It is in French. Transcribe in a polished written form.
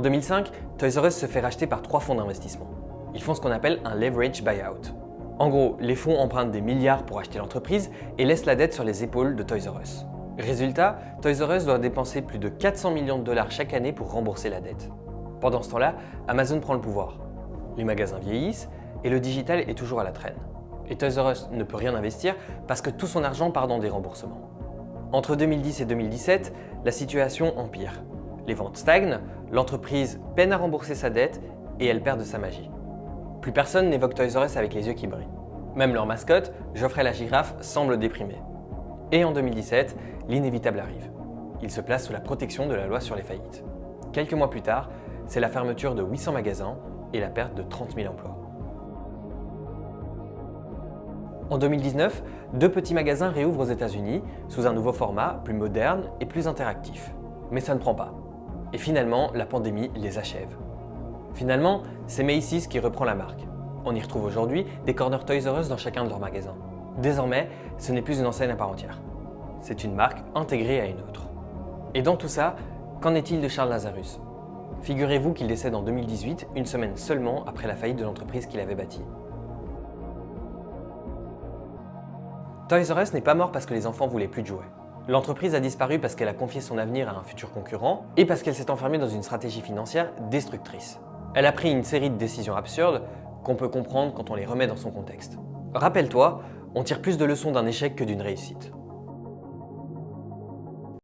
En 2005, Toys R Us se fait racheter par 3 fonds d'investissement. Ils font ce qu'on appelle un leverage buyout. En gros, les fonds empruntent des milliards pour acheter l'entreprise et laissent la dette sur les épaules de Toys R Us. Résultat, Toys R Us doit dépenser plus de 400 millions de dollars chaque année pour rembourser la dette. Pendant ce temps-là, Amazon prend le pouvoir. Les magasins vieillissent et le digital est toujours à la traîne. Et Toys R Us ne peut rien investir parce que tout son argent part dans des remboursements. Entre 2010 et 2017, la situation empire. Les ventes stagnent, l'entreprise peine à rembourser sa dette et elle perd de sa magie. Plus personne n'évoque Toys R Us avec les yeux qui brillent. Même leur mascotte, Geoffrey la girafe, semble déprimé. Et en 2017, l'inévitable arrive. Il se place sous la protection de la loi sur les faillites. Quelques mois plus tard, c'est la fermeture de 800 magasins et la perte de 30 000 emplois. En 2019, 2 petits magasins réouvrent aux États-Unis sous un nouveau format, plus moderne et plus interactif. Mais ça ne prend pas. Et finalement, la pandémie les achève. Finalement, c'est Macy's qui reprend la marque. On y retrouve aujourd'hui des corners Toys R Us dans chacun de leurs magasins. Désormais, ce n'est plus une enseigne à part entière. C'est une marque intégrée à une autre. Et dans tout ça, qu'en est-il de Charles Lazarus? Figurez-vous qu'il décède en 2018, une semaine seulement après la faillite de l'entreprise qu'il avait bâtie. Toys R Us n'est pas mort parce que les enfants voulaient plus de jouets. L'entreprise a disparu parce qu'elle a confié son avenir à un futur concurrent et parce qu'elle s'est enfermée dans une stratégie financière destructrice. Elle a pris une série de décisions absurdes qu'on peut comprendre quand on les remet dans son contexte. Rappelle-toi, on tire plus de leçons d'un échec que d'une réussite.